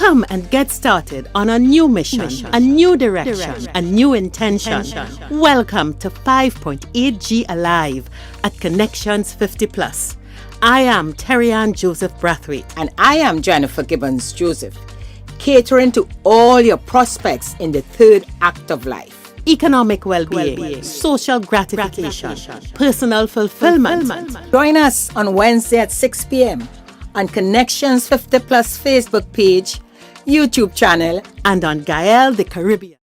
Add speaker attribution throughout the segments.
Speaker 1: Come and get started on a new mission, a new direction, a new intention. Welcome to 5.8G Alive at Connections 50 Plus. I am Terri-Ann Joseph Brathwaite.
Speaker 2: And I am Jennifer Gibbons-Joseph, catering to all your prospects in the third act of life.
Speaker 1: Economic well-being, social gratification, personal fulfillment.
Speaker 2: Join us on Wednesday at 6 p.m. on Connections 50 Plus Facebook page, YouTube channel,
Speaker 1: and on Gael the Caribbean.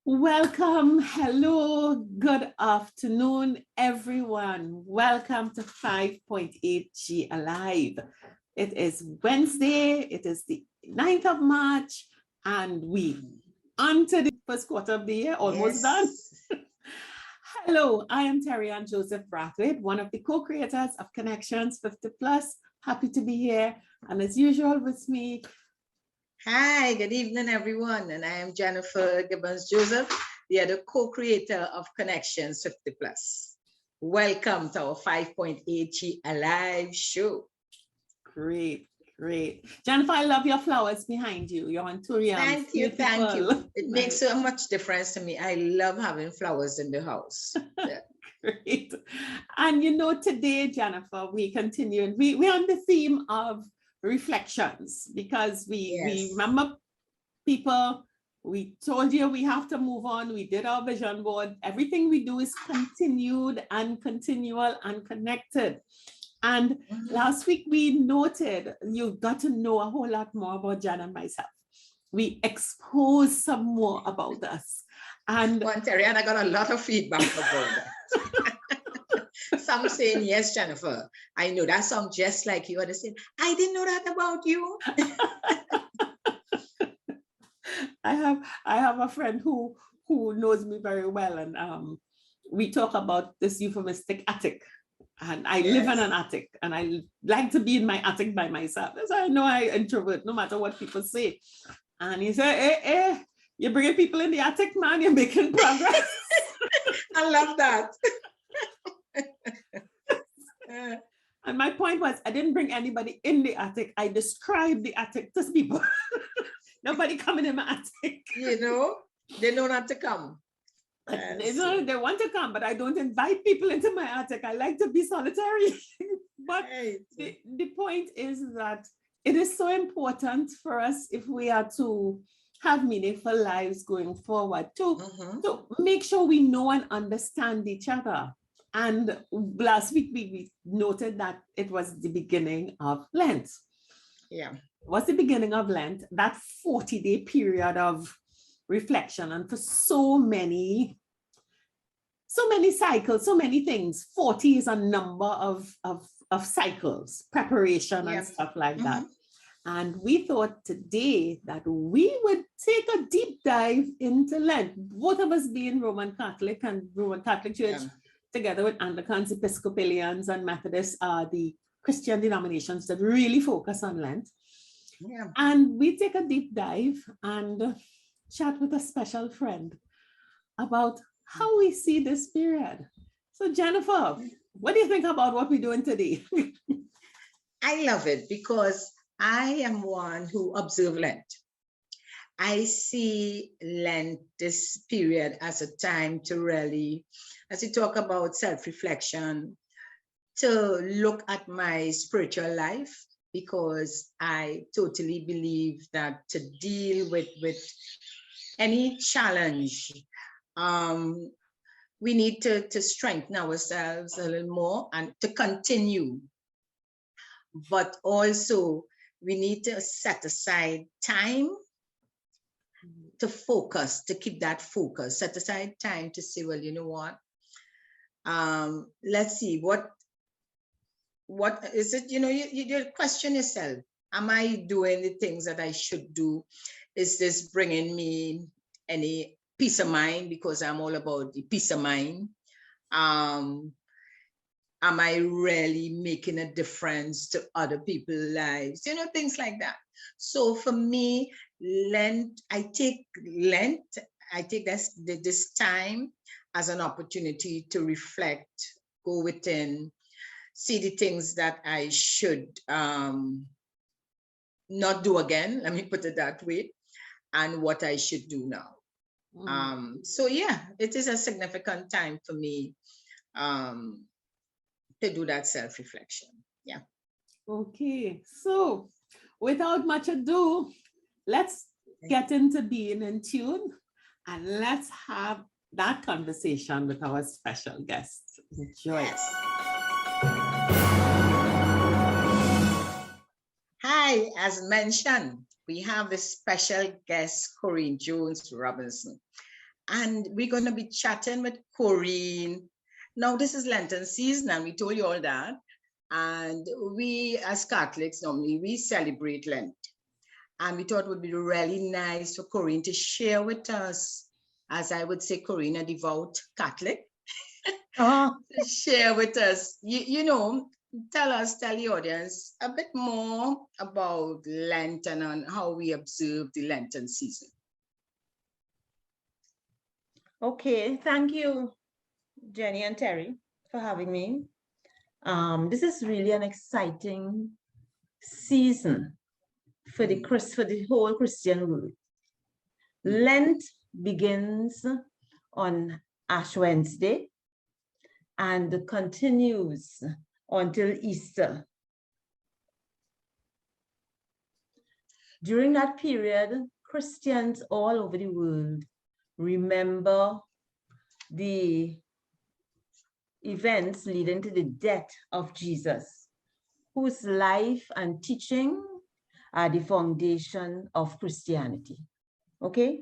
Speaker 1: Welcome, hello, good afternoon, everyone. Welcome to 5.8G Alive. It is Wednesday, it is the 9th of March, and we onto the first quarter of the year, almost done. Hello, I am Terri-Ann Joseph Brathwaite, one of the co-creators of Connections 50 Plus. Happy to be here, and as usual with me.
Speaker 3: Hi, good evening, everyone. And I am Jennifer Gibbons-Joseph, the other co-creator of Connections 50 Plus. Welcome to our 5.8G Alive show.
Speaker 1: Great. Jennifer, I love your flowers behind you. Your anthuriums.
Speaker 3: Thank you. It makes so much difference to me. I love having flowers in the house. Yeah.
Speaker 1: Great. And you know, today, Jennifer, we continue. We're on the theme of reflections because we remember people. We told you we have to move on. We did our vision board. Everything we do is continued and continual and connected. And last week we noted you got to know a whole lot more about Jan and myself. We exposed some more about us. And
Speaker 3: Terri-Ann, I got a lot of feedback about that. Some saying, yes, Jennifer, I know that sounds just like you. Others saying, I didn't know that about you.
Speaker 1: I have a friend who knows me very well, and we talk about this euphemistic attic. And I live in an attic, and I like to be in my attic by myself. That's how I know I introvert, no matter what people say. And he said, hey, you're bringing people in the attic, man, you're making progress.
Speaker 3: I love that.
Speaker 1: And my point was, I didn't bring anybody in the attic. I described the attic to people. Nobody coming in my attic.
Speaker 3: You know, they know not to come.
Speaker 1: They want to come, but I don't invite people into my attic. I like to be solitary. But the point is that it is so important for us, if we are to have meaningful lives going forward, to make sure we know and understand each other. And last week we noted that it was the beginning of Lent.
Speaker 3: Yeah.
Speaker 1: What's the beginning of Lent? That 40-day period of reflection, and for so many cycles, so many things. 40 is a number of cycles, preparation and stuff like that. And we thought today that we would take a deep dive into Lent, both of us being Roman Catholic and Roman Catholic Church, together with Anglicans, Episcopalians, and Methodists are the Christian denominations that really focus on Lent.
Speaker 3: Yeah.
Speaker 1: And we take a deep dive and chat with a special friend about how we see this period. So Jennifer, what do you think about what we're doing today?
Speaker 3: I love it because I am one who observe Lent. I see Lent, this period, as a time to really, as we talk about self-reflection, to look at my spiritual life, because I totally believe that to deal with any challenge, we need to strengthen ourselves a little more and to continue. But also, we need to set aside time to focus, to keep that focus. Set aside time to say, well, you know what? Let's see, what is it? You know, you question yourself. Am I doing the things that I should do? Is this bringing me any peace of mind? Because I'm all about the peace of mind. Am I really making a difference to other people's lives? You know, things like that. So for me, Lent, I take this time as an opportunity to reflect, go within, see the things that I should not do again, let me put it that way, and what I should do now. So yeah, it is a significant time for me to do that self-reflection. Yeah.
Speaker 1: Okay, so without much ado, let's get into being in tune and let's have that conversation with our special guest. Enjoy.
Speaker 3: Yes. Hi, as mentioned, we have the special guest, Coreen Jones-Robinson, and we're going to be chatting with Coreen. Now, this is Lenten season, and we told you all that. And we, as Catholics, normally we celebrate Lent. And we thought it would be really nice for Coreen to share with us, as I would say, Coreen, a devout Catholic, to share with us, you know, tell the audience a bit more about Lenten and how we observe the Lenten season.
Speaker 4: Okay, thank you, Jenny and Terry, for having me. This is really an exciting season for the whole Christian world. Lent begins on Ash Wednesday and continues until Easter. During that period, Christians all over the world remember the events leading to the death of Jesus, whose life and teaching are the foundation of Christianity. Okay?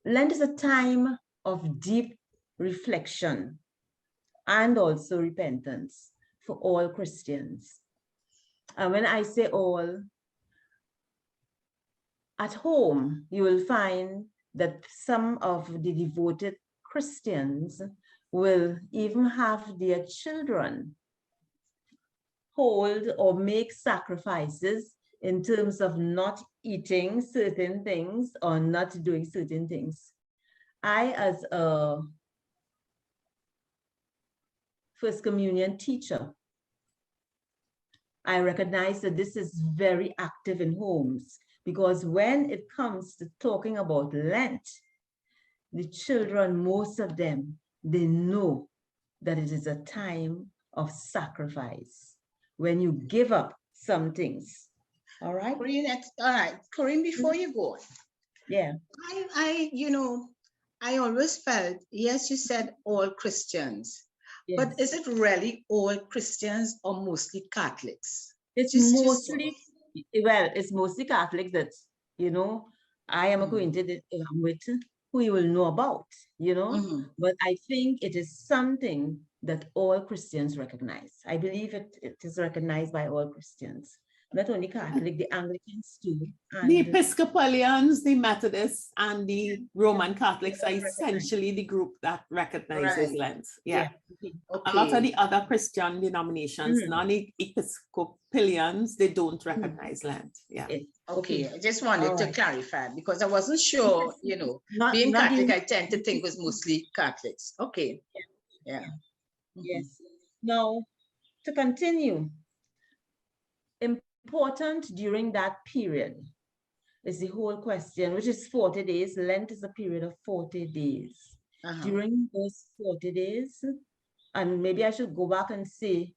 Speaker 4: Lent is a time of deep reflection and also repentance for all Christians. And when I say all, at home, you will find that some of the devoted Christians will even have their children hold or make sacrifices in terms of not eating certain things or not doing certain things. I, as a First Communion teacher, I recognize that this is very active in homes, because when it comes to talking about Lent, the children, most of them, they know that it is a time of sacrifice when you give up some things. All right?
Speaker 3: Coreen, all right. Coreen, before you go,
Speaker 4: yeah,
Speaker 3: I always felt, yes, you said all Christians,
Speaker 4: yes.
Speaker 3: But is it really all Christians or mostly Catholics?
Speaker 4: It's mostly, well, it's mostly Catholics that, you know, I am acquainted with, who you will know about, you know, but I think it is something that all Christians recognize. I believe it is recognized by all Christians, not only Catholic, the Anglicans too. And
Speaker 1: the Episcopalians, the Methodists, and the Roman Catholics are essentially the group that recognizes Lent. Yeah.
Speaker 3: Okay.
Speaker 1: A lot of the other Christian denominations, non-Episcopalians, they don't recognize Lent. Yeah.
Speaker 3: Okay, I just wanted to clarify because I wasn't sure, you know, being Catholic, I tend to think was mostly Catholics. Okay. Yeah.
Speaker 4: Yes. Now, to continue, important during that period is the whole question, which is 40 days. Lent is a period of 40 days. During those 40 days, and maybe I should go back and say,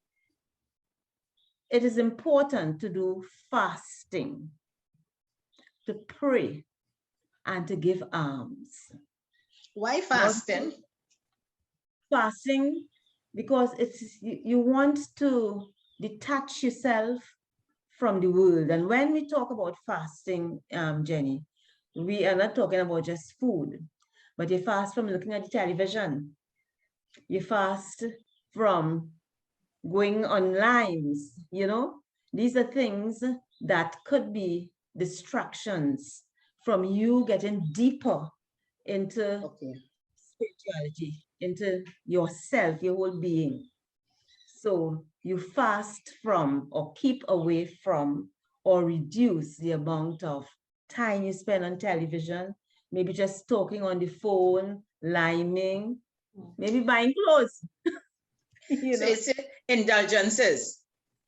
Speaker 4: it is important to do fasting, to pray, and to give alms.
Speaker 3: Why fasting?
Speaker 4: Fasting, because it's you want to detach yourself from the world. And when we talk about fasting, Jenny, we are not talking about just food, but you fast from looking at the television. You fast from going online, you know. These are things that could be distractions from you getting deeper into spirituality, into yourself, your whole being. So you fast from, or keep away from, or reduce the amount of time you spend on television, maybe just talking on the phone, liming, maybe buying clothes. You
Speaker 3: So
Speaker 4: know?
Speaker 3: it's indulgences.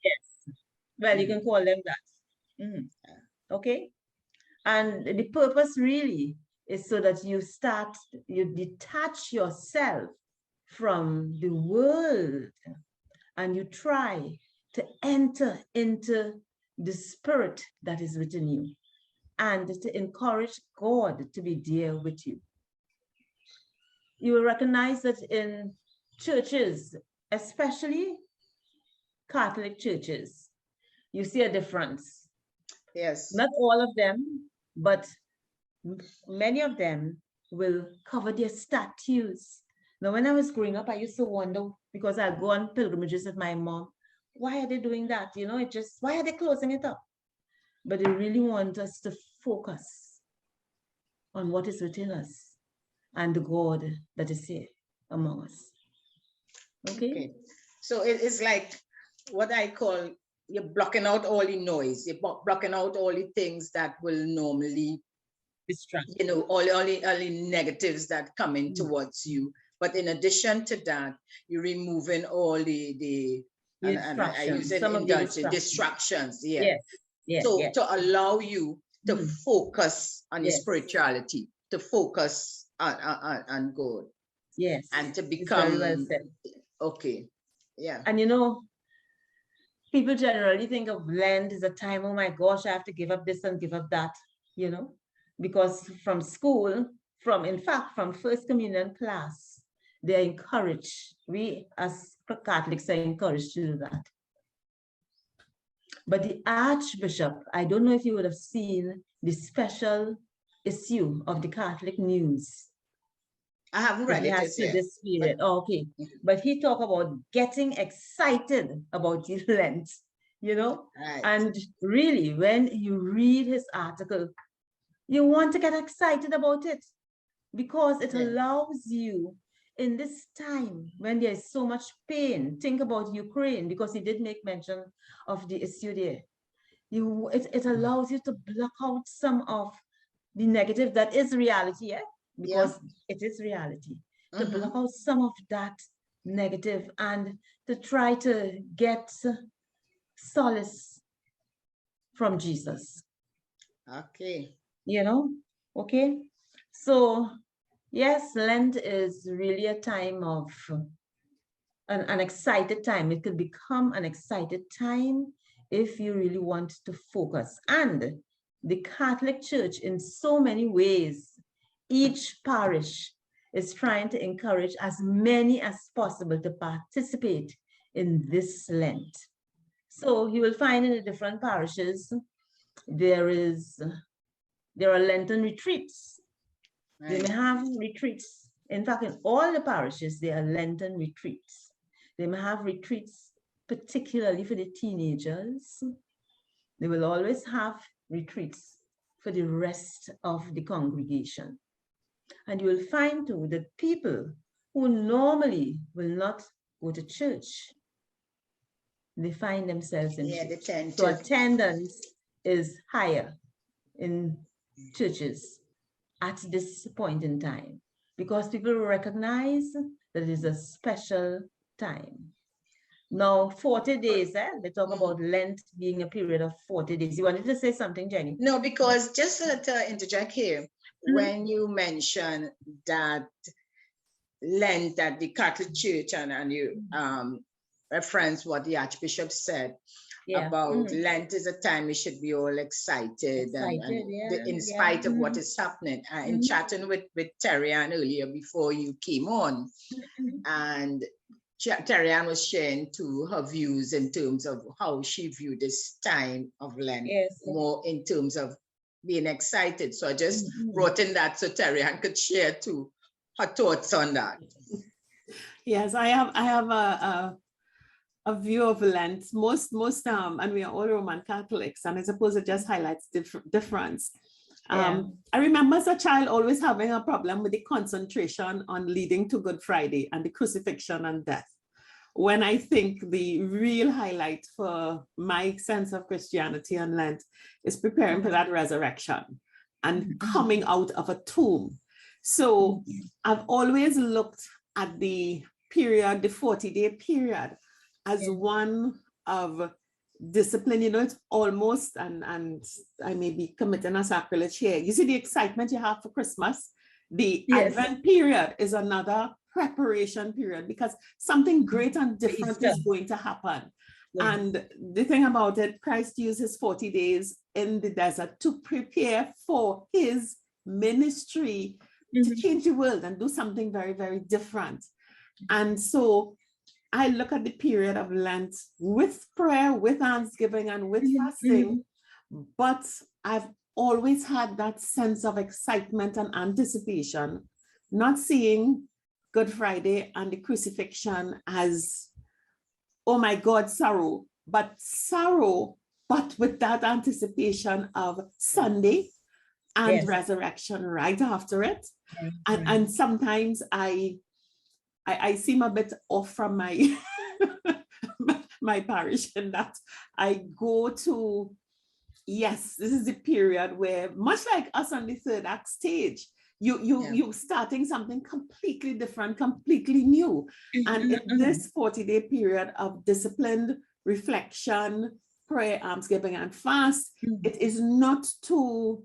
Speaker 4: Yes. Well, you can call them that. Mhm. Okay. And the purpose really is so that you detach yourself from the world and you try to enter into the spirit that is within you and to encourage God to be there with you. You will recognize that in churches, especially Catholic churches, you see a difference.
Speaker 3: Yes.
Speaker 4: Not all of them, but many of them will cover their statues. Now, when I was growing up, I used to wonder, because I go on pilgrimages with my mom, why are they doing that? You know, why are they closing it up? But they really want us to focus on what is within us and the God that is here among us. Okay?
Speaker 3: So it is like what I call, you're blocking out all the noise. You're blocking out all the things that will normally
Speaker 4: Distract.
Speaker 3: You know, all the negatives that come in towards you. But in addition to that, you're removing all the and I use it distractions. Yeah.
Speaker 4: Yes. Yes.
Speaker 3: So
Speaker 4: yes.
Speaker 3: to allow you to focus on your
Speaker 4: Yes.
Speaker 3: spirituality, to focus on God.
Speaker 4: Yes.
Speaker 3: And to
Speaker 4: It's
Speaker 3: become
Speaker 4: very well said.
Speaker 3: Okay. Yeah.
Speaker 4: And you know, people generally think of Lent as a time, oh my gosh, I have to give up this and give up that, you know, because from school, in fact, from First Communion class, they're encouraged. We as Catholics are encouraged to do that. But the Archbishop, I don't know if you would have seen the special issue of the Catholic News.
Speaker 3: I haven't read it.
Speaker 4: Has to this period. Oh, okay. But he talked about getting excited about the Lent, you know?
Speaker 3: Right.
Speaker 4: And really, when you read his article, you want to get excited about it because it allows you in this time when there is so much pain. Think about Ukraine, because he did make mention of the issue there. It allows you to block out some of the negative that is reality, because it is reality, to block out some of that negative and to try to get solace from Jesus.
Speaker 3: Okay.
Speaker 4: You know, okay. So yes, Lent is really a time of an excited time. It could become an excited time if you really want to focus. And the Catholic Church, in so many ways, each parish is trying to encourage as many as possible to participate in this Lent. So you will find in the different parishes, there are Lenten retreats. Right. They may have retreats. In fact, in all the parishes, there are Lenten retreats. They may have retreats, particularly for the teenagers. They will always have retreats for the rest of the congregation. And you will find too that people who normally will not go to church, they find themselves in church. So attendance is higher in churches at this point in time, because people recognize that it is a special time. Now, 40 days, they talk about Lent being a period of 40 days. You wanted to say something, Jenny?
Speaker 3: No, because just to interject here, when you mention that Lent, that the Catholic Church, and you reference what the Archbishop said about Lent is a time we should be all excited and in spite of what is happening. In chatting with Terri-Ann earlier before you came on, and Terri-Ann was sharing too her views in terms of how she viewed this time of Lent, more in terms of being excited. So I just brought in that so Terri-Ann could share too her thoughts on that.
Speaker 1: Yes, I have a view of Lent. Most and we are all Roman Catholics, and I suppose it just highlights difference. I remember as a child always having a problem with the concentration on leading to Good Friday and the crucifixion and death, when I think the real highlight for my sense of Christianity and Lent is preparing for that resurrection and coming out of a tomb. So I've always looked at the period, the 40-day period, as one of discipline. You know, it's almost, and I may be committing a sacrilege here. You see the excitement you have for Christmas. The Advent period is another preparation period, because something great and different is going to happen. And the thing about it, Christ used his 40 days in the desert to prepare for his ministry to change the world and do something very, very different. And so I look at the period of Lent with prayer, with thanksgiving, and with fasting, but I've always had that sense of excitement and anticipation, not seeing Good Friday and the crucifixion as, oh my God, sorrow, but with that anticipation of Sunday and resurrection right after it. And sometimes I seem a bit off from my my parish in that I go to, yes, this is the period where, much like us on the third act stage, you're starting something completely different, completely new. And in this 40-day period of disciplined reflection, prayer, almsgiving, and fast, it is not to,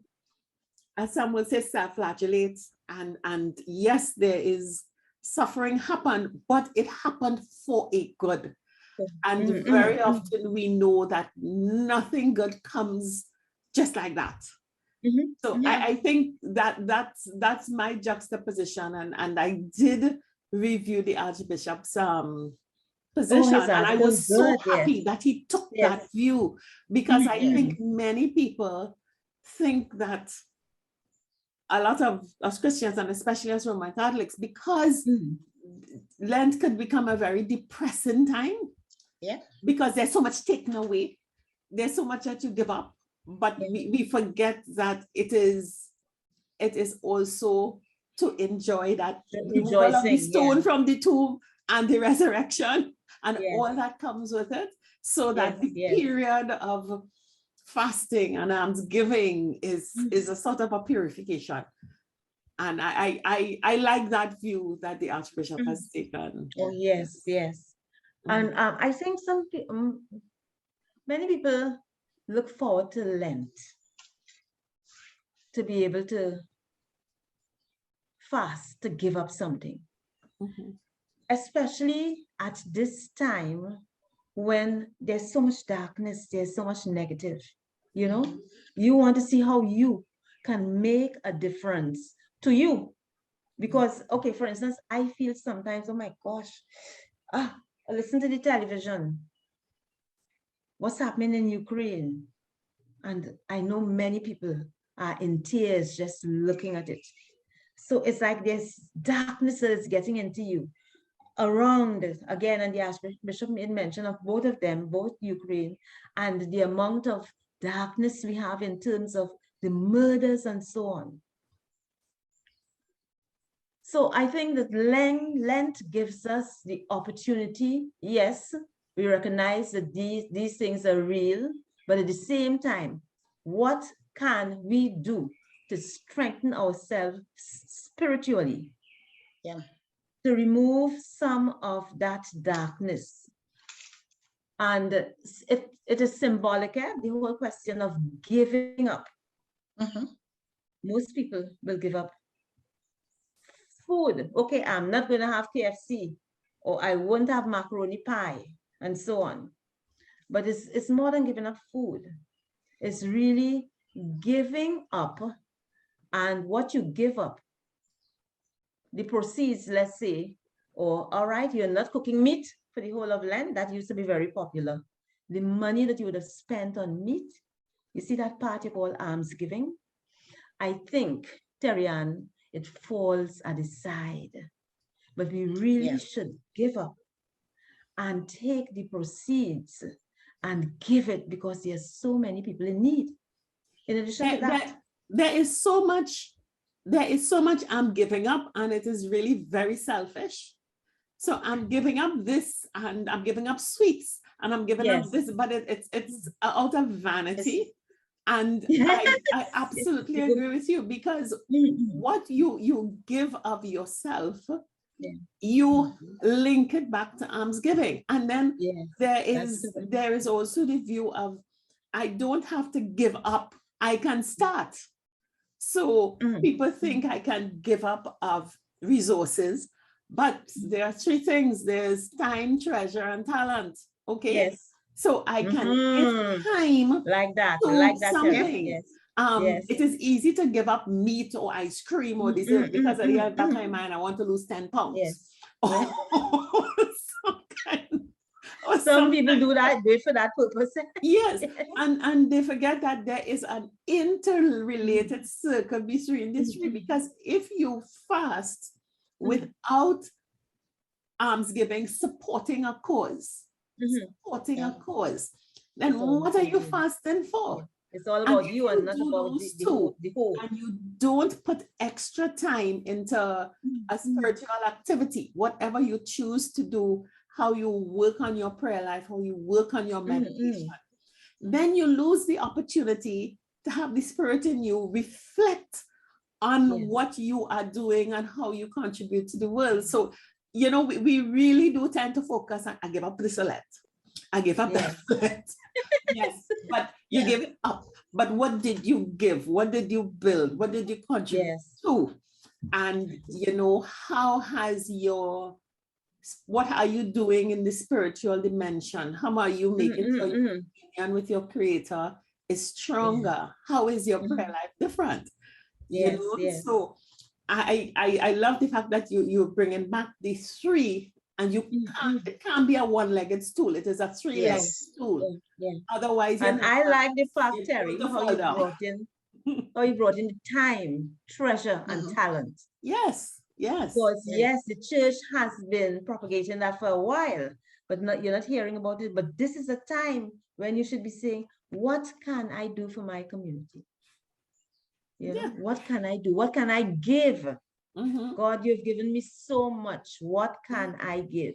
Speaker 1: as some will say, self-flagellate. And yes, there is suffering happened, but it happened for a good. And very often we know that nothing good comes just like that. So I think that's my juxtaposition, and I did review the Archbishop's position, and I was so happy that he took that view, because I think many people think that a lot of us Christians, and especially as Roman Catholics, because Lent could become a very depressing time, because there's so much taken away, there's so much that you give up. But we forget that it is also to enjoy that removal of the stone from the tomb and the resurrection and all that comes with it. So that the period of fasting and almsgiving is a sort of a purification. And I like that view that the Archbishop has taken.
Speaker 4: Oh, yes. And I think many people look forward to Lent, to be able to fast, to give up something, especially at this time when there's so much darkness, there's so much negative, you know. You want to see how you can make a difference to you, because, okay, for instance, I feel sometimes, oh my gosh, I listen to the television, what's happening in Ukraine, and I know many people are in tears just looking at it. So it's like there's darkness that is getting into you around it again. And the Archbishop made mention of both of them, both Ukraine, and the amount of darkness we have in terms of the murders and so on. So I think that Lent gives us the opportunity. Yes, we recognize that these things are real, but at the same time, what can we do to strengthen ourselves spiritually? To remove some of that darkness. And it is symbolic, the whole question of giving up. Most people will give up food. Okay, I'm not going to have KFC, or I won't have macaroni pie, and so on. But it's more than giving up food. It's really giving up, and what you give up, the proceeds, let's say, or all right, you're not cooking meat for the whole of Lent. That used to be very popular. The money that you would have spent on meat, you see that part you call almsgiving? I think, Terri-Ann, it falls at the side. But we really should give up and take the proceeds and give it, because there's so many people in need. In addition to that,
Speaker 1: there is so much I'm giving up, and it is really very selfish. So I'm giving up this, and I'm giving up sweets, and I'm giving up this, but it's out of vanity. And I absolutely agree with you, because what you give of yourself you link it back to almsgiving. And then there
Speaker 4: that's
Speaker 1: is also the view of, I don't have to give up, I can start. So people think I can give up of resources, but there are three things. There's time, treasure, and talent. Okay.
Speaker 4: Yes.
Speaker 1: So I can give time
Speaker 4: like that,
Speaker 1: to
Speaker 4: something.
Speaker 1: Yes. It is easy to give up meat or ice cream or dessert because at the back of my mind, I want to lose 10 pounds.
Speaker 4: Yes.
Speaker 1: Some
Speaker 4: people do that, do it for that purpose.
Speaker 1: Yes, and they forget that there is an interrelated circle between these three, because if you fast without almsgiving, supporting a cause, then what are you fasting for?
Speaker 4: It's all about you and not about the whole.
Speaker 1: And you don't put extra time into a spiritual activity, whatever you choose to do, how you work on your prayer life, how you work on your meditation, then you lose the opportunity to have the Spirit in you reflect on what you are doing and how you contribute to the world. So, you know, we really do tend to focus on, I give up this Lent. I give up that Lent. Yes, but you give it up. But what did you give? What did you build? What did you contribute to? And, you know, how has what are you doing in the spiritual dimension? How are you making sure your union with your Creator is stronger? How is your prayer life different?
Speaker 4: Yes,
Speaker 1: you know? So I love the fact that you're bringing back these three, and it can't be a one-legged stool. It is a three-legged stool. Otherwise,
Speaker 4: and I like the fact, Terry, how you brought in the time, treasure, and talent.
Speaker 1: Yes.
Speaker 4: Because the church has been propagating that for a while, but you're not hearing about it. But this is a time when you should be saying, what can I do for my community? You know, what can I do? What can I give? God, you've given me so much. What can I give?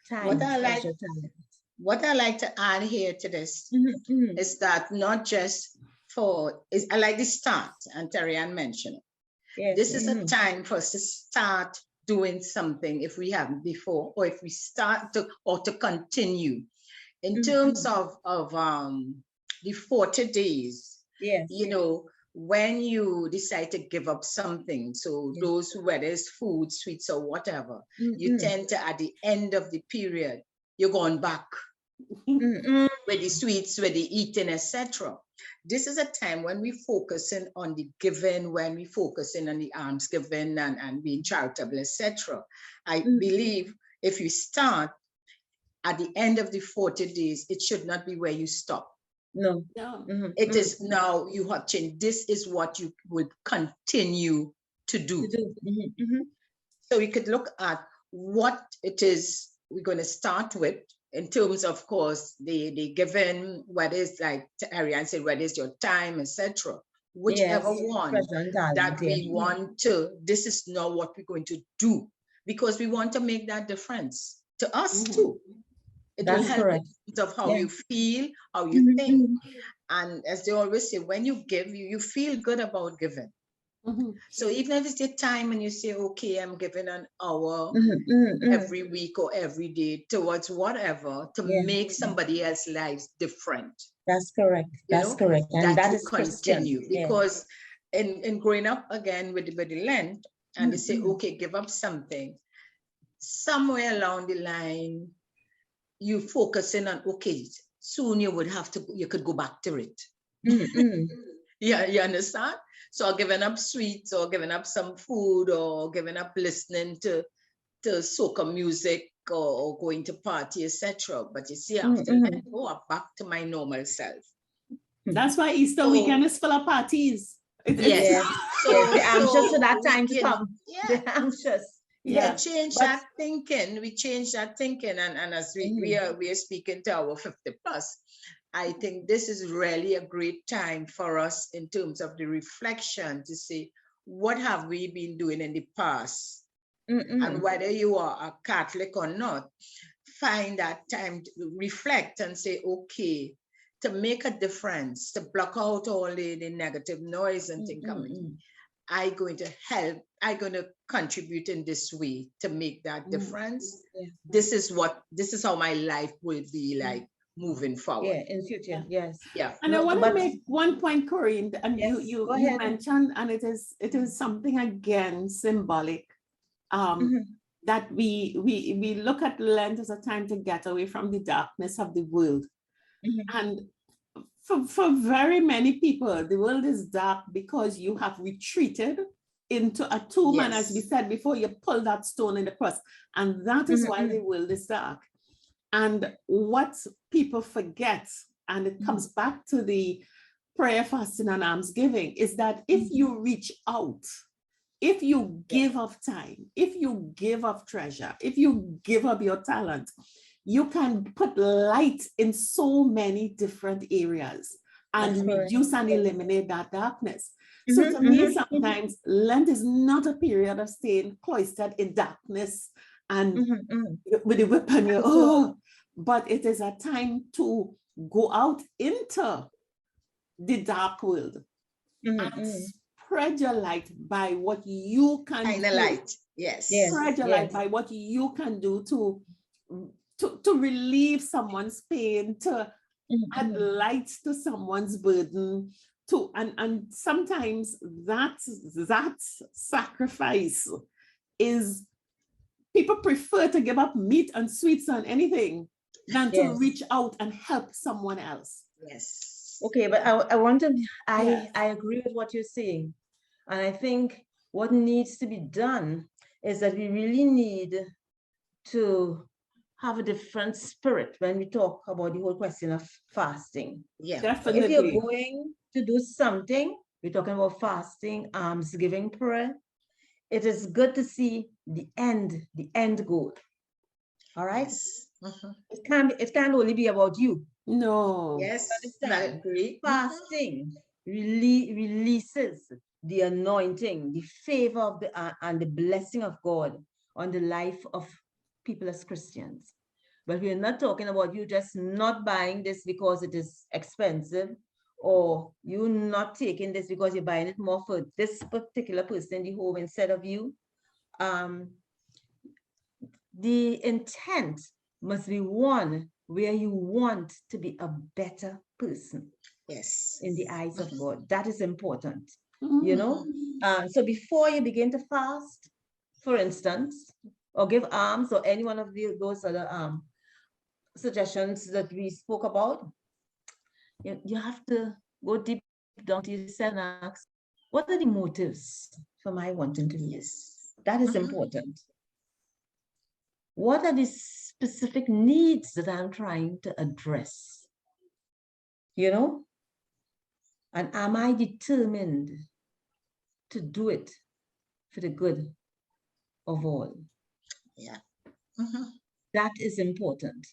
Speaker 4: Time, treasure, talent.
Speaker 3: What I like to add here to this is that not just I like the start, and Terri-Ann mentioned it. This is a time for us to start doing something if we haven't before, or if we start to continue in terms of the 40 days. You know, when you decide to give up something, so those, whether it's food, sweets, or whatever, you tend to, at the end of the period, you're going back with the sweets, with the eating, etc. This is a time when we're focusing on the giving, when we're focusing on the almsgiving and being charitable, etc. I believe if you start at the end of the 40 days, it should not be where you stop.
Speaker 4: No.
Speaker 3: It is now you have changed. This is what you would continue to do. So we could look at what it is we're going to start with, in terms, of course, the given, what is, like Terri-Ann said, what is your time, etc. Whichever one that we want to, this is not what we're going to do, because we want to make that difference to us too. It will help in terms of how you feel, how you think. And as they always say, when you give, you feel good about giving. So even if it's your time and you say, okay, I'm giving an hour every week or every day towards whatever, to make somebody else's lives different.
Speaker 4: That's correct. That's correct. And that is
Speaker 3: continue. Because in growing up again with the Lent, and they say, okay, give up something, somewhere along the line, you focusing on, okay, soon you could go back to it. Yeah, you understand? So giving up sweets, or giving up some food, or giving up listening to soca music, or going to party, etc. But you see, after that, I'm back to my normal self.
Speaker 1: That's why Easter weekend is full of parties.
Speaker 3: Yes.
Speaker 4: So the anxious for that time to come. The anxious.
Speaker 3: We change that thinking. We change that thinking, and as we are speaking to our 50+, I think this is really a great time for us in terms of the reflection to say, what have we been doing in the past? And whether you are a Catholic or not, find that time to reflect and say, okay, to make a difference, to block out all the negative noise and think, I'm going to help, I'm going to contribute in this way to make that difference. This is how my life will be like moving forward.
Speaker 4: Yeah, in future, yes.
Speaker 3: Yeah.
Speaker 1: And I want to make one point, Coreen, and
Speaker 4: Yes,
Speaker 1: you
Speaker 4: go ahead.
Speaker 1: mentioned, and it is something again symbolic, that we look at Lent as a time to get away from the darkness of the world. And for very many people, the world is dark because you have retreated into a tomb, and as we said before, you pull that stone in the cross, and that is why the world is dark. And what people forget, and it comes back to the prayer, fasting, and almsgiving, is that if you reach out, if you give of time, if you give of treasure, if you give of your talent, you can put light in so many different areas and reduce and eliminate that darkness. So to me, sometimes Lent is not a period of staying cloistered in darkness and with the whip on your, but it is a time to go out into the dark world and spread your light by what you can
Speaker 3: Shine
Speaker 1: do.
Speaker 3: a light. Yes.
Speaker 1: Spread your light by what you can do to relieve someone's pain, to add light to someone's burden, and sometimes that sacrifice is, people prefer to give up meat and sweets and anything than to reach out and help someone else.
Speaker 3: Yes.
Speaker 4: Okay, but I want to, I agree with what you're saying. And I think what needs to be done is that we really need to have a different spirit when we talk about the whole question of fasting.
Speaker 3: Yeah,
Speaker 1: definitely.
Speaker 4: If you're going to do something, we're talking about fasting, almsgiving, prayer, it is good to see the end goal. All right?
Speaker 3: Yes.
Speaker 4: It can't only be about you.
Speaker 1: No.
Speaker 3: Yes, I agree.
Speaker 4: Fasting releases the anointing, the favor of and the blessing of God on the life of people as Christians. But we're not talking about you just not buying this because it is expensive, or you not taking this because you're buying it more for this particular person in the home instead of you. The intent must be one where you want to be a better person.
Speaker 3: Yes.
Speaker 4: In the eyes of God. That is important. You know? So before you begin to fast, for instance, or give alms, or any one of those other suggestions that we spoke about, you have to go deep down to yourself and ask, what are the motives for my wanting to do this? That is important. What are the specific needs that I'm trying to address? You know? And am I determined to do it for the good of all?
Speaker 3: Yeah.
Speaker 4: That is important.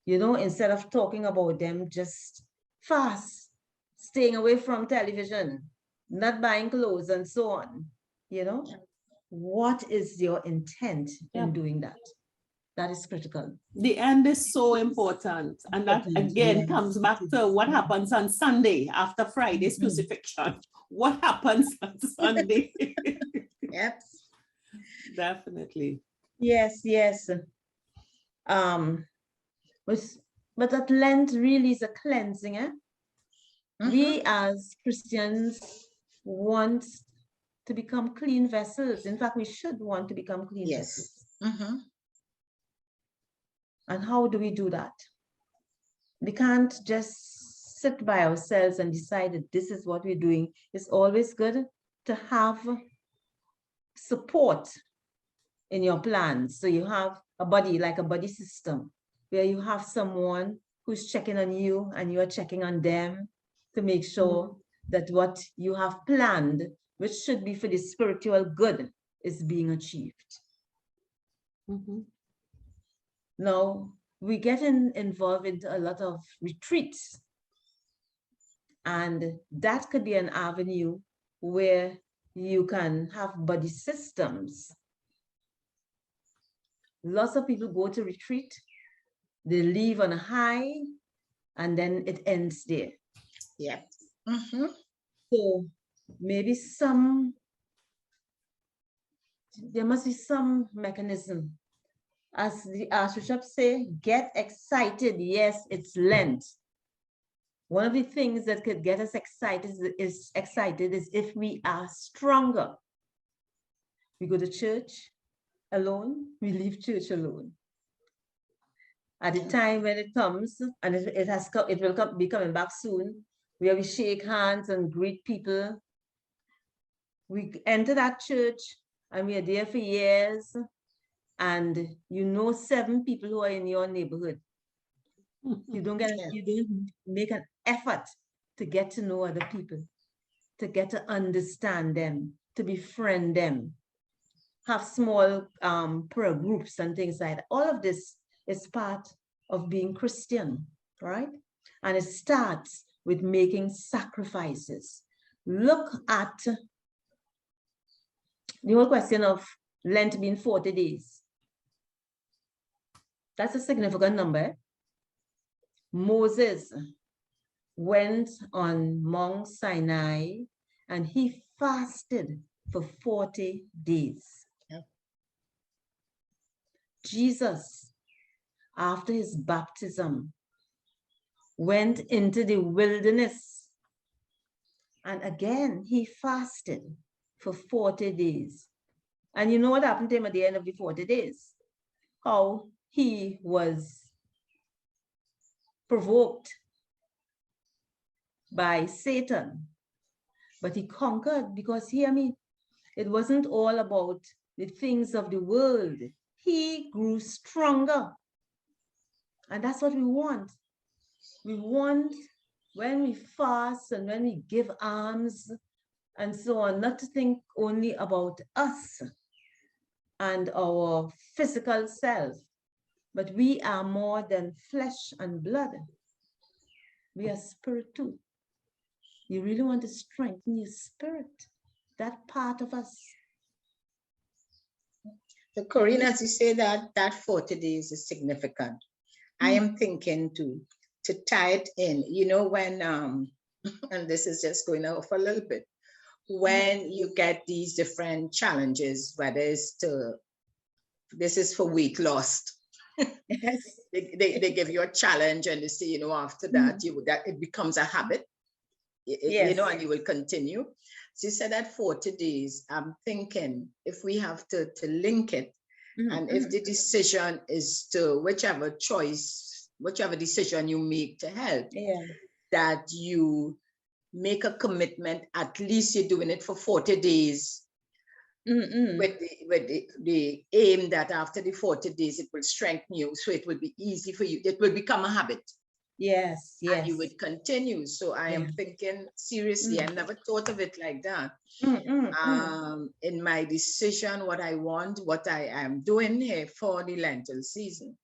Speaker 4: You know, instead of talking about them, just fast, staying away from television, not buying clothes and so on. You know, what is your intent in doing that? That is critical.
Speaker 1: The end is so important. And that again comes back to what happens on Sunday after Friday's crucifixion. What happens on Sunday?
Speaker 3: Yep.
Speaker 1: Definitely.
Speaker 4: Yes, yes. But that Lent really is a cleansing, eh? We as Christians want to become clean vessels. In fact, we should want to become clean vessels. And how do we do that? We can't just sit by ourselves and decide that this is what we're doing. It's always good to have support in your plans. So you have a buddy, like a buddy system, where you have someone who's checking on you and you're checking on them to make sure that what you have planned, which should be for the spiritual good, is being achieved. Now, we get involved into a lot of retreats, and that could be an avenue where you can have buddy systems. Lots of people go to retreat, they leave on a high, and then it ends there.
Speaker 3: Yeah.
Speaker 4: So maybe some there must be some mechanism. As the Archbishop say, get excited. Yes, it's Lent. One of the things that could get us excited is if we are stronger. We go to church alone, we leave church alone. At the time when it comes, and it will be coming back soon, where we shake hands and greet people. We enter that church and we are there for years, and you know 7 people who are in your neighborhood. You don't make an effort to get to know other people, to get to understand them, to befriend them, have small prayer groups and things like that. All of this is part of being Christian, right? And it starts with making sacrifices. Look at the whole question of Lent being 40 days. That's a significant number. Moses went on Mount Sinai and he fasted for 40 days. Yeah. Jesus, after his baptism, went into the wilderness and again he fasted for 40 days. And you know what happened to him at the end of the 40 days? How he was provoked by Satan, but he conquered, because hear me, it wasn't all about the things of the world. He grew stronger. And that's what we want. We want, when we fast and when we give alms and so on, not to think only about us and our physical self, but we are more than flesh and blood. We are spirit too. You really want to strengthen your spirit, that part of us.
Speaker 3: So Coreen, as you say that 40 days is significant. I am thinking to tie it in, you know, when, and this is just going off a little bit, when you get these different challenges, whether it's this is for weight loss. Yes. They give you a challenge and they say, you know, after that, that it becomes a habit, yes. You know, and you will continue. So you said that 40 days, I'm thinking if we have to link it, and if the decision is to whichever decision you make to help, yeah, that you make a commitment, at least you're doing it for 40 days. With the aim that after the 40 days it will strengthen you, so it will be easy for you, it will become a habit.
Speaker 4: Yes, yes.
Speaker 3: And you would continue. So I am thinking seriously, I never thought of it like that. In my decision, what I want, what I am doing here for the Lenten season,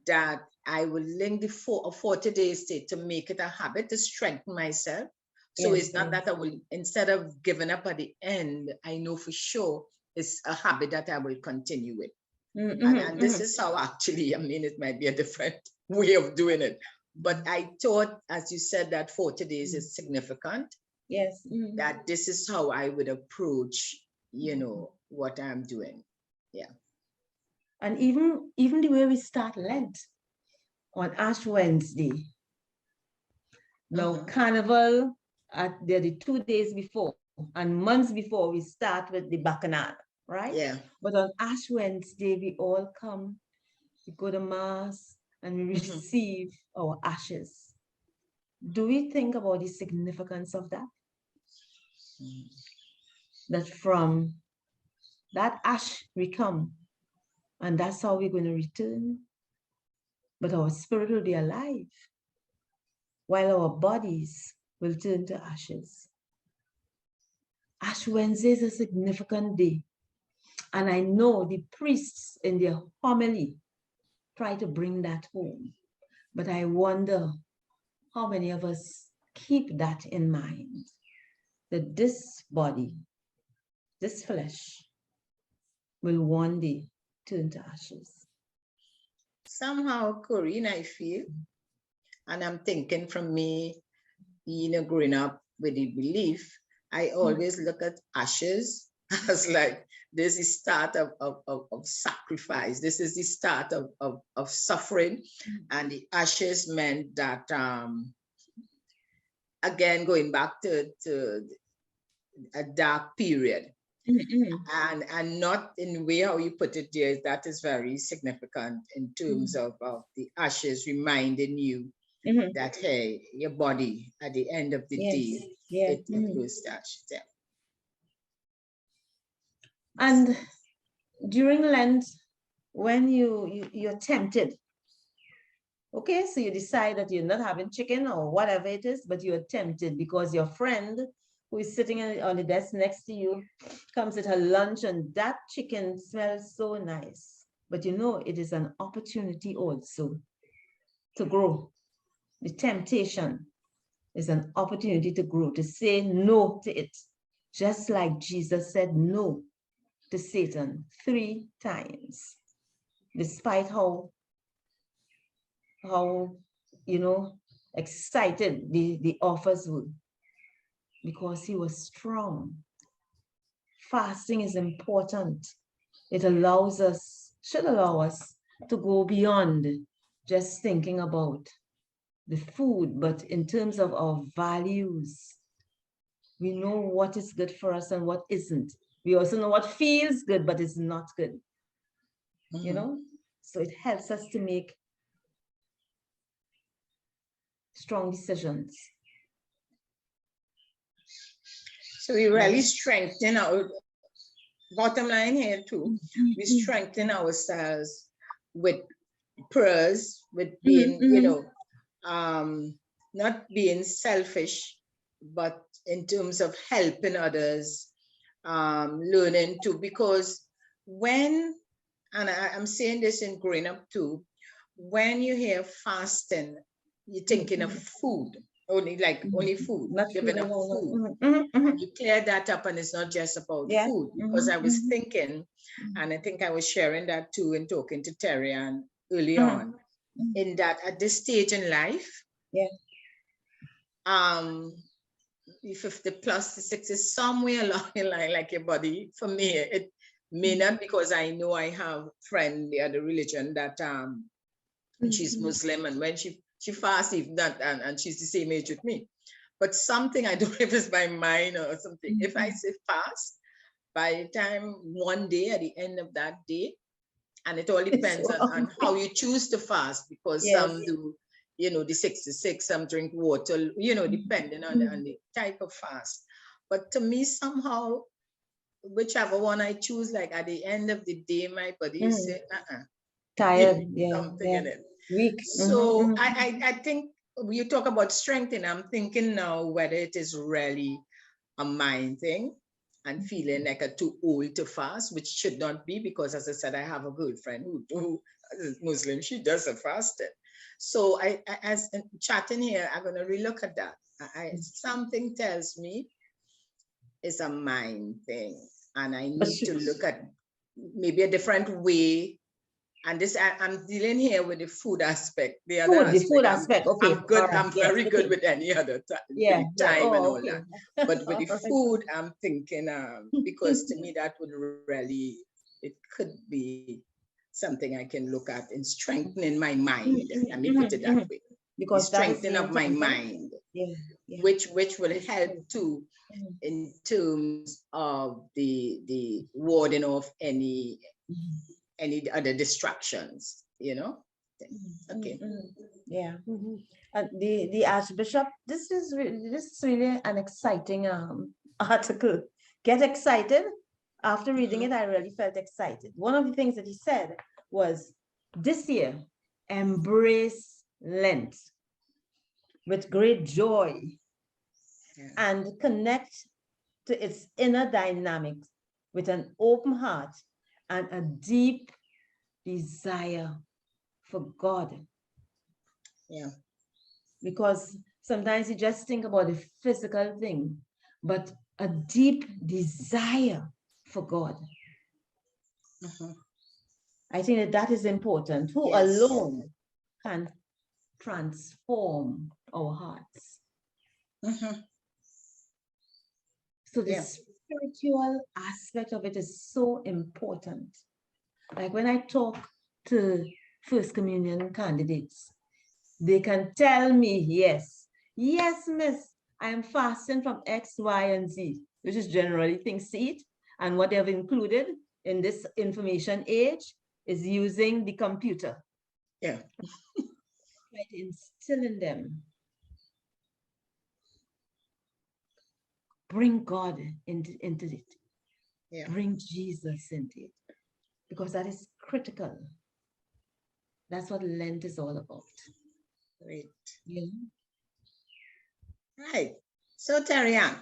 Speaker 3: that I will link the 40 days to make it a habit, to strengthen myself. So it's not that I will, instead of giving up at the end, I know for sure it's a habit that I will continue with. And this is how actually, I mean, it might be a different way of doing it. But I thought, as you said, that 40 days is significant.
Speaker 4: Yes.
Speaker 3: That this is how I would approach, you know, what I'm doing. Yeah.
Speaker 4: And even the way we start Lent on Ash Wednesday. Now, Carnival, they're the 2 days before, and months before we start with the Bacchanal, right?
Speaker 3: Yeah.
Speaker 4: But on Ash Wednesday, we all come, we go to Mass, and we receive our ashes. Do we think about the significance of that? That from that ash we come, and that's how we're going to return. But our spirit will be alive, while our bodies will turn to ashes. Ash Wednesday is a significant day. And I know the priests in their homily try to bring that home. But I wonder how many of us keep that in mind, that this body, this flesh, will one day turn to ashes.
Speaker 3: Somehow, Coreen, I feel, and I'm thinking from me, you know, growing up with the belief, I always look at ashes as like this is the start of sacrifice. This is the start of suffering. And the ashes meant that, again, going back to a dark period. And not in the way how you put it there, that is very significant in terms of the ashes reminding you that, hey, your body at the end of the day, it goes to ashes. Yeah.
Speaker 4: And during Lent, when you're tempted, okay, so you decide that you're not having chicken or whatever it is, but you're tempted because your friend who is sitting on the desk next to you comes at her lunch and that chicken smells so nice. But you know, it is an opportunity also to grow. The temptation is an opportunity to grow, to say no to it. Just like Jesus said no to Satan 3 times, despite how you know, excited the offers were, because he was strong. Fasting is important. It allows us, should allow us to go beyond just thinking about the food, but in terms of our values. We know what is good for us and what isn't. We also know what feels good, but is not good. You know? So it helps us to make strong decisions.
Speaker 3: So we really strengthen our bottom line here too. We strengthen ourselves with prayers, with being, you know, not being selfish, but in terms of helping others, learning to, because when, and I'm saying this in growing up too, when you hear fasting, you're thinking of food, only food, giving up food. And you clear that up, and it's not just about food, because I was thinking, and I think I was sharing that too in talking to Terri-Ann early on, in that at this stage in life, the 50 plus, the 60, somewhere along the line, like your body, for me, it may not, because I know I have a friend, the other religion, that she's Muslim, and when she fasts, even that, and she's the same age with me. But something, I don't know if it's my mind or something, if I say fast, by the time one day, at the end of that day, and it all depends on how you choose to fast, because some do, you know, the 66, some drink water, you know, depending on the type of fast. But to me, somehow, whichever one I choose, like at the end of the day, my body is
Speaker 4: tired,
Speaker 3: something in it.
Speaker 4: Weak.
Speaker 3: So I think you talk about strength, and I'm thinking now whether it is really a mind thing and feeling like I'm too old to fast, which should not be, because as I said, I have a girlfriend who is Muslim, she does a fasting. So I as chatting here, I'm gonna relook at that. Something tells me it's a mind thing, and I need to look at maybe a different way. And this, I'm dealing here with the food aspect. The food aspect, okay. I'm good. Right. I'm very good with any other time and all that. But with the food, I'm thinking, because to me that would really, it could be something I can look at in strengthening my mind. Let me put it that way. Because the strengthening of my mind, which will help too in terms of the warding off any other distractions, you know. Okay.
Speaker 4: Yeah. And the Archbishop, this is really an exciting article. Get excited. After reading it, I really felt excited. One of the things that he said was, this year, embrace Lent with great joy and connect to its inner dynamics with an open heart and a deep desire for God.
Speaker 3: Yeah.
Speaker 4: Because sometimes you just think about the physical thing, but a deep desire for God. I think that is important. Who alone can transform our hearts. So the spiritual aspect of it is so important. Like when I talk to First Communion candidates, they can tell me, yes, miss, I am fasting from X, Y, and Z, which is generally things to eat. And what they have included in this information age is using the computer.
Speaker 3: Yeah.
Speaker 4: Try to instill in them. Bring God into it.
Speaker 3: Yeah.
Speaker 4: Bring Jesus into it. Because that is critical. That's what Lent is all about.
Speaker 3: Great.
Speaker 4: Yeah.
Speaker 3: Right. So Terri-Ann,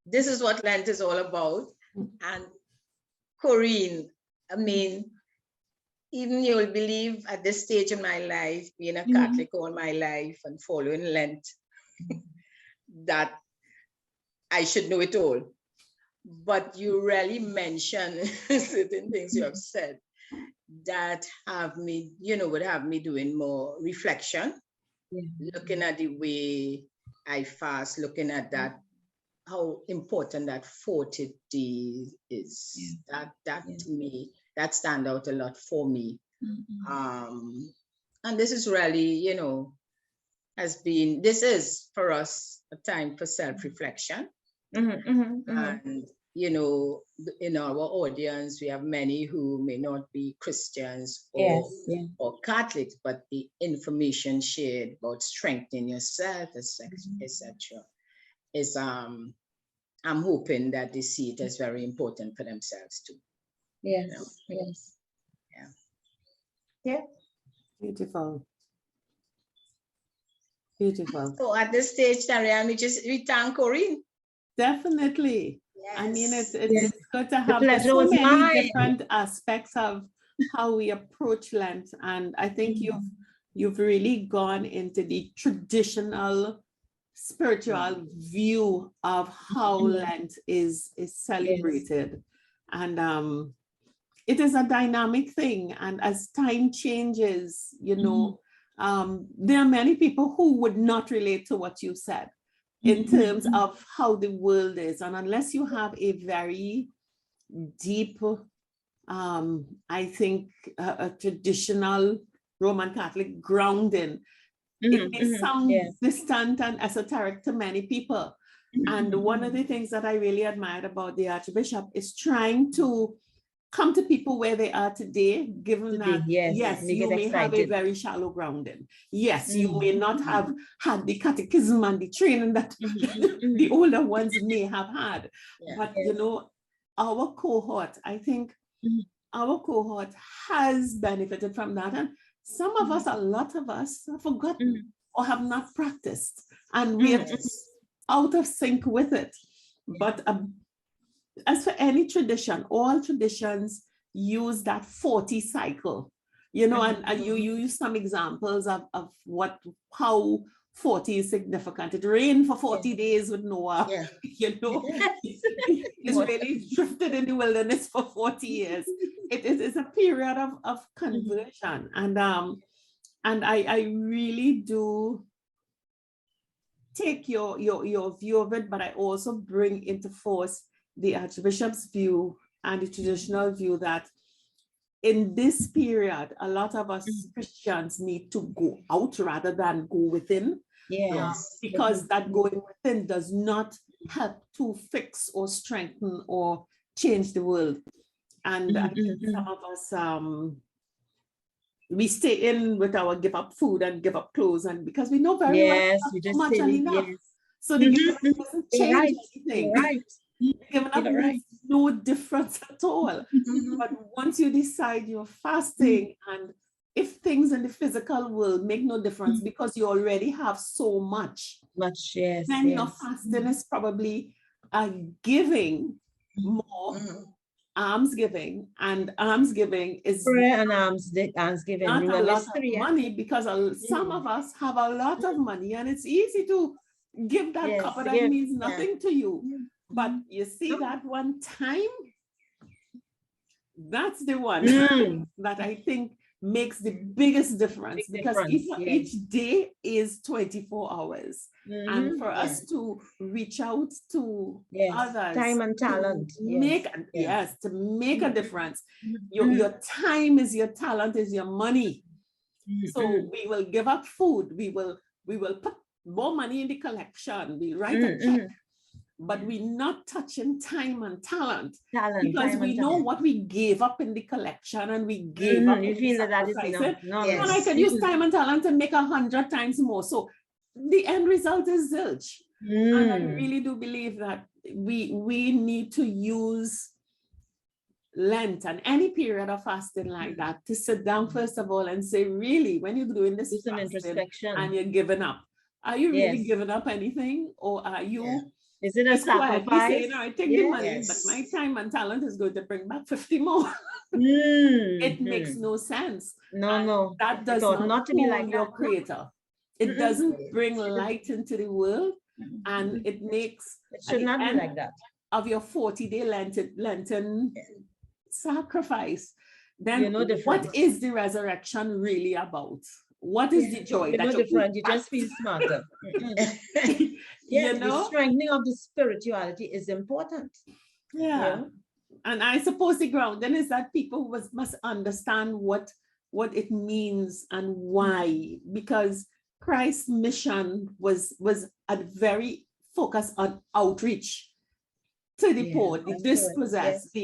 Speaker 3: this is what Lent is all about. And Coreen, I mean, even you'll believe at this stage in my life, being a Catholic all my life and following Lent, that I should know it all. But you really mention certain things you have said that have me, would have me doing more reflection, looking at the way I fast, looking at that, how important that 40 days is. That to me, that stand out a lot for me. And this is really, this is for us a time for self-reflection. And, in our audience, we have many who may not be Christians or Catholics, but the information shared about strengthening yourself, etc. is, I'm hoping that they see it as very important for themselves too.
Speaker 4: Yes, Yeah.
Speaker 1: Beautiful. Beautiful.
Speaker 3: So at this stage, Terri-Ann, we thank Coreen.
Speaker 1: Definitely.
Speaker 3: Yes.
Speaker 1: I mean, it's good to have
Speaker 4: pleasure
Speaker 1: so
Speaker 4: was
Speaker 1: many
Speaker 4: mine.
Speaker 1: different aspects of how we approach Lent. And I think you've really gone into the traditional spiritual view of how Lent is celebrated. And it is a dynamic thing. And as time changes, there are many people who would not relate to what you said in terms of how the world is. And unless you have a very deep, I think, a traditional Roman Catholic grounding, it may sound distant and esoteric to many people. And one of the things that I really admired about the Archbishop is trying to come to people where they are today, given that, yes, you may have a very shallow grounding. Yes, you may not have had the catechism and the training that the older ones may have had. But, our cohort, I think our cohort has benefited from that. And some of us, a lot of us, have forgotten or have not practiced. And we are just out of sync with it. But as for any tradition, all traditions use that 40 cycle, and you use some examples of how 40 is significant. It rained for 40 days with Noah, He's really drifted in the wilderness for 40 years. It is a period of conversion. And I really do take your view of it, but I also bring into force the Archbishop's view and the traditional view that in this period, a lot of us Christians need to go out rather than go within. Because that going within does not help to fix or strengthen or change the world. And I think some of us, we stay in with our give up food and give up clothes, and because we know very well how much and enough. So the give up doesn't change anything. Giving up makes no difference at all. But once you decide you're fasting, and if things in the physical world make no difference because you already have so much, then your fasting is probably giving more. Almsgiving, and almsgiving is
Speaker 4: prayer and almsgiving.
Speaker 3: Not
Speaker 1: a lot of money, because some of us have a lot of money, and it's easy to give that cup that means nothing to you. But you see that one time, that's the one that I think makes the biggest difference, because
Speaker 4: difference,
Speaker 1: each day is 24 hours. And for us to reach out to others,
Speaker 4: time and talent,
Speaker 1: to make a difference. Your time is your talent, is your money. So we will give up food, we will put more money in the collection, we write a check, but we're not touching time and talent, because we know what we gave up in the collection, and we gave up.
Speaker 4: You feel that is enough.
Speaker 1: And I can use time and talent to make 100 times more. So the end result is zilch. And I really do believe that we need to use Lent and any period of fasting like that to sit down first of all and say, really, when you're doing this
Speaker 4: introspection
Speaker 1: and you're giving up, are you really giving up anything, or are you?
Speaker 4: Is it a sacrifice?
Speaker 1: Saying, I take the money, but my time and talent is going to bring back 50 more. It makes no sense.
Speaker 4: No.
Speaker 1: That does not be like your creator. It doesn't bring light into the world, and it makes
Speaker 4: it should not be like that.
Speaker 1: Of your 40-day Lenten sacrifice, then what is the resurrection really about? What is the joy?
Speaker 4: You just feel smarter. The strengthening of the spirituality is important.
Speaker 1: And I suppose the grounding is that people must understand what it means and why, because Christ's mission was a very focused on outreach to the poor, the dispossessed,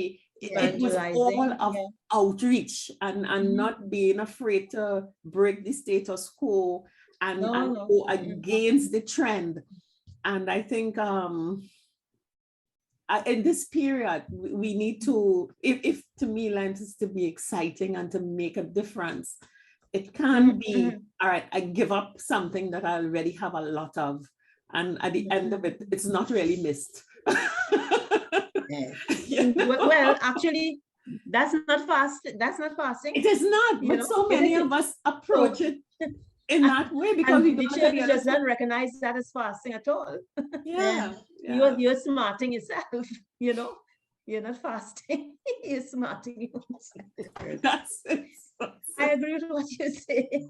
Speaker 1: it was all of outreach and not being afraid to break the status quo and go against the trend. And I think in this period, we need to, if to me, Lent is to be exciting and to make a difference, it can be, all right, I give up something that I already have a lot of. And at the end of it, it's not really missed.
Speaker 4: Well, actually, that's not fasting. That's not fasting.
Speaker 1: It is not, but so many of us approach it in that way because we
Speaker 4: church does not recognize that as fasting at all. You're smarting yourself. You're not fasting. You're smarting yourself.
Speaker 1: That's it.
Speaker 4: I agree with what you say.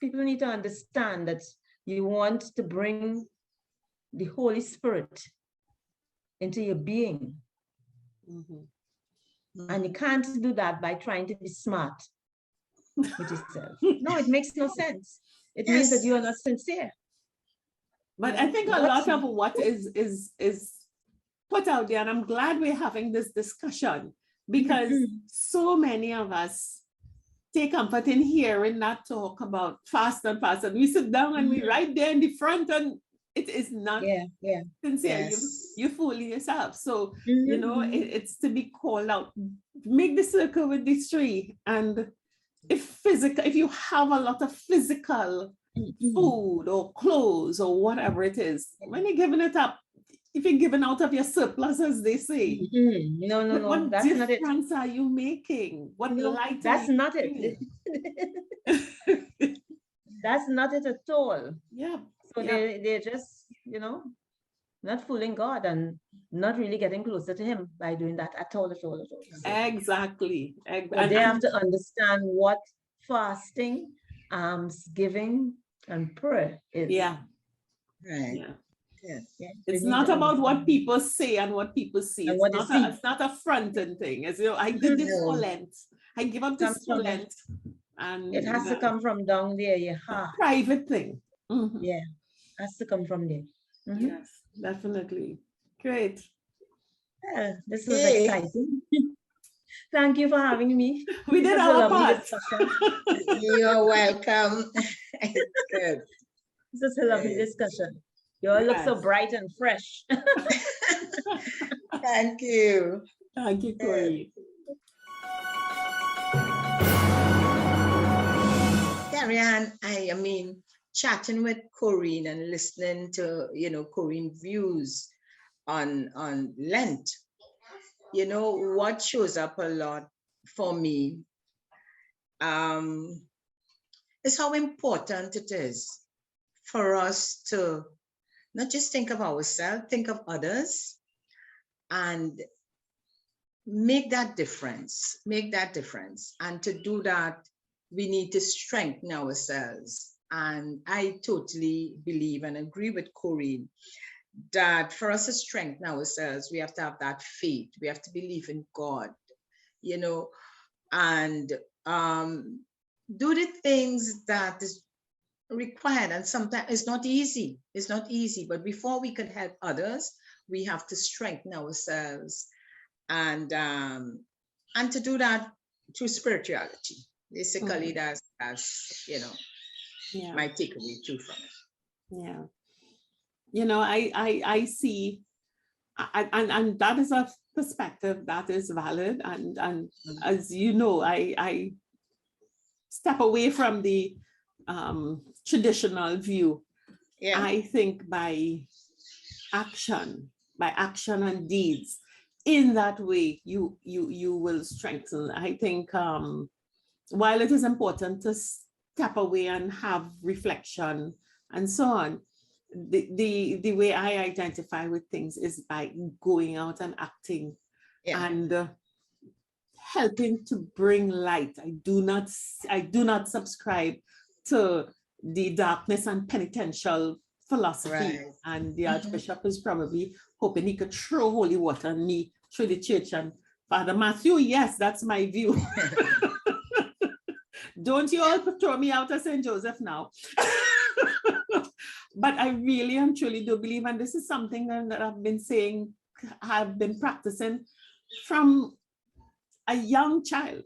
Speaker 4: People need to understand that you want to bring the Holy Spirit into your being. And you can't do that by trying to be smart with yourself. No, it makes no sense. It means that you are not sincere.
Speaker 1: But I think a lot of what is put out there, and I'm glad we're having this discussion, because so many of us take comfort in hearing that talk about fast and fast, and we sit down and we right there in the front, and it is not sincere. You fooling yourself. So it's to be called out. Make the circle with these three, and if you have a lot of physical food or clothes or whatever it is, when you're giving it up, if you're giving out of your surplus, as they say,
Speaker 4: no,
Speaker 1: what
Speaker 4: that's not it.
Speaker 1: difference are you making? What light?
Speaker 4: That's not it. That's not it at all. So they're just, not fooling God and not really getting closer to Him by doing that at all. So
Speaker 1: exactly.
Speaker 4: But they have to understand what fasting, giving, and prayer is.
Speaker 1: It's not about what people say and what people see. It's not a front-end thing. As I did this for Lent. I give up this for Lent. And
Speaker 4: it has to come from down there, your heart.
Speaker 1: Private thing.
Speaker 4: Has to come from there.
Speaker 1: Yes, definitely. Great.
Speaker 4: This was exciting. Thank you for having me.
Speaker 1: We did our part.
Speaker 3: You're welcome. Good.
Speaker 4: This is a lovely discussion. You all look so bright and fresh.
Speaker 3: Thank you.
Speaker 1: Thank you, Corey.
Speaker 3: Terri-Ann, I mean, chatting with Coreen and listening to, Coreen's views on Lent, what shows up a lot for me is how important it is for us to not just think of ourselves, think of others, and make that difference, And to do that, we need to strengthen ourselves. And I totally believe and agree with Coreen that for us to strengthen ourselves, we have to have that faith. We have to believe in God, and do the things that is required. And sometimes it's not easy. But before we can help others, we have to strengthen ourselves, and to do that through spirituality. Basically, that's my takeaway too from it.
Speaker 1: Yeah. I see, and that is a perspective that is valid. And as you know, I step away from the traditional view.
Speaker 3: Yeah.
Speaker 1: I think by action and deeds, in that way, you will strengthen. I think while it is important to step away and have reflection and so on, the way I identify with things is by going out and acting and helping to bring light. I do not subscribe to the darkness and penitential philosophy.
Speaker 3: Right.
Speaker 1: And the Archbishop is probably hoping he could throw holy water on me through the church. And Father Matthew, yes, that's my view. Don't you all throw me out of St. Joseph now. But I really and truly do believe, and this is something that I've been saying, I've been practicing from a young child.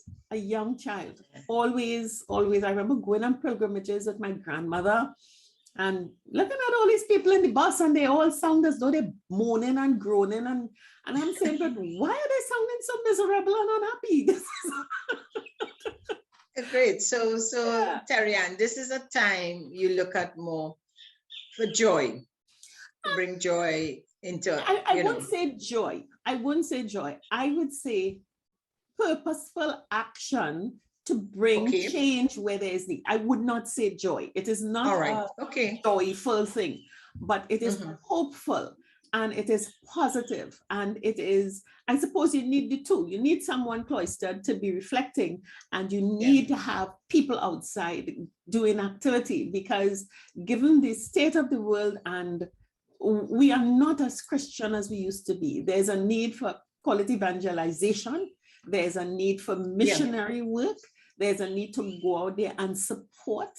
Speaker 1: Always. I remember going on pilgrimages with my grandmother and looking at all these people in the bus, and they all sound as though they're moaning and groaning. And I'm saying, but why are they sounding so miserable and unhappy?
Speaker 3: Great. So Terri-Ann, this is a time you look at more for joy, to bring joy into.
Speaker 1: I wouldn't say joy. I would say purposeful action to bring change where there is need. I would not say joy. It is not a joyful thing, but it is hopeful, and it is positive, and it is, I suppose you need the two. You need someone cloistered to be reflecting, and you need to have people outside doing activity, because given the state of the world, and we are not as Christian as we used to be. There's a need for quality evangelization. There's a need for missionary work. There's a need to go out there and support.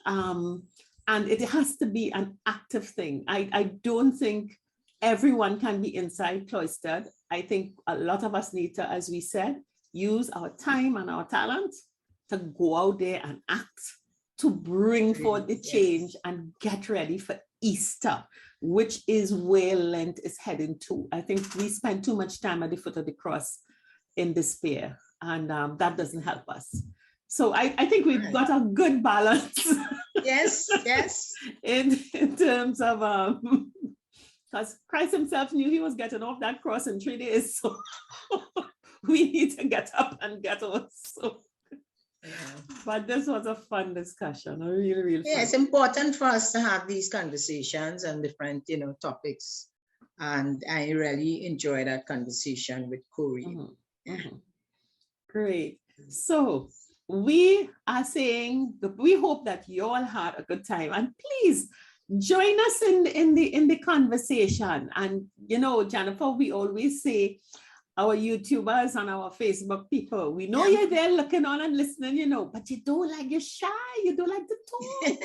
Speaker 1: And it has to be an active thing. I don't think everyone can be inside cloistered. I think a lot of us need to, as we said, use our time and our talent to go out there and act, to bring forth the change and get ready for Easter, which is where Lent is heading to. I think we spend too much time at the foot of the cross in despair, and that doesn't help us. So I think we've got a good balance.
Speaker 3: Yes.
Speaker 1: in terms of because Christ himself knew he was getting off that cross in 3 days. So we need to get up and get on. So, but this was a fun discussion, a really fun.
Speaker 3: It's important for us to have these conversations and different, topics. And I really enjoy that conversation with Coreen.
Speaker 1: Great. So we are saying that we hope that you all had a good time, and please join us in the conversation. And Jennifer, we always say our YouTubers and our Facebook people, we know you're there looking on and listening, but you don't like, you're shy, you don't like to talk.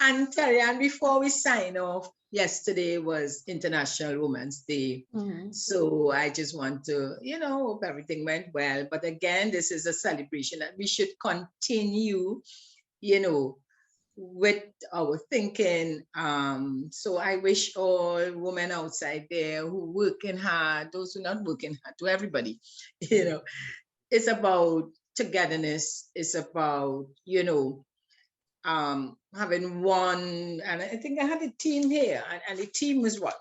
Speaker 3: And Terri-Ann, before we sign off, yesterday was International Women's Day. So I just want to, hope everything went well. But again, this is a celebration that we should continue, with our thinking. So I wish all women outside there who working hard, those who are not working hard, to everybody, it's about togetherness. It's about, having one, and I think I had a team here, and the team was what?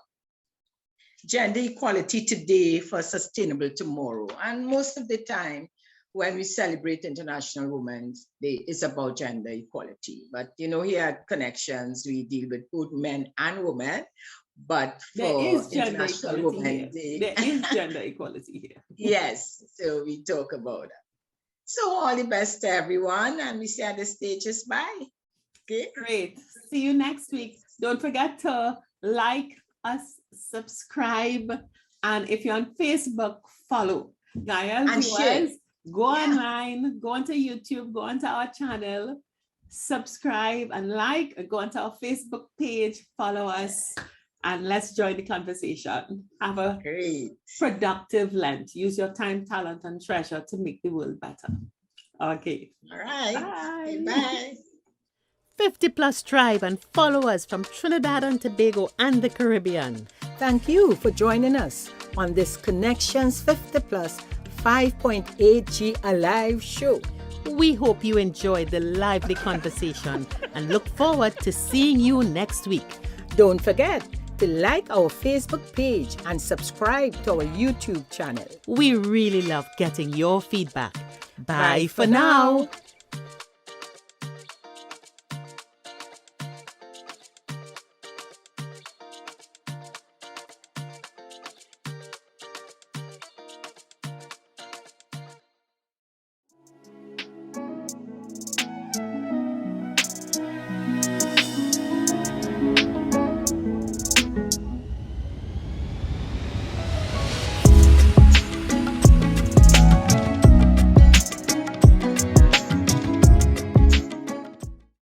Speaker 3: Gender equality today for sustainable tomorrow. And most of the time, when we celebrate International Women's Day, it's about gender equality. But here at Connections, we deal with both men and women. but
Speaker 1: There
Speaker 3: for
Speaker 1: is gender
Speaker 3: International
Speaker 1: equality
Speaker 3: Women's
Speaker 1: here.
Speaker 3: Day.
Speaker 1: There is gender equality here.
Speaker 3: Yes, so we talk about it. So all the best to everyone, and we say at the stages bye. Okay.
Speaker 1: Great. See you next week. Don't forget to like us, subscribe, and if you're on Facebook, follow. Gaia
Speaker 3: And share.
Speaker 1: viewers, go online, go onto YouTube, go onto our channel, subscribe and like, go onto our Facebook page, follow us, and let's join the conversation. Have a
Speaker 3: Great.
Speaker 1: productive Lent. Use your time, talent, and treasure to make the world better. Okay.
Speaker 3: All right.
Speaker 1: Bye.
Speaker 3: Okay, bye.
Speaker 2: 50 Plus Tribe and follow us from Trinidad and Tobago and the Caribbean. Thank you for joining us on this Connections 50 Plus 5.8G Alive show. We hope you enjoyed the lively conversation and look forward to seeing you next week. Don't forget to like our Facebook page and subscribe to our YouTube channel. We really love getting your feedback. Bye for now.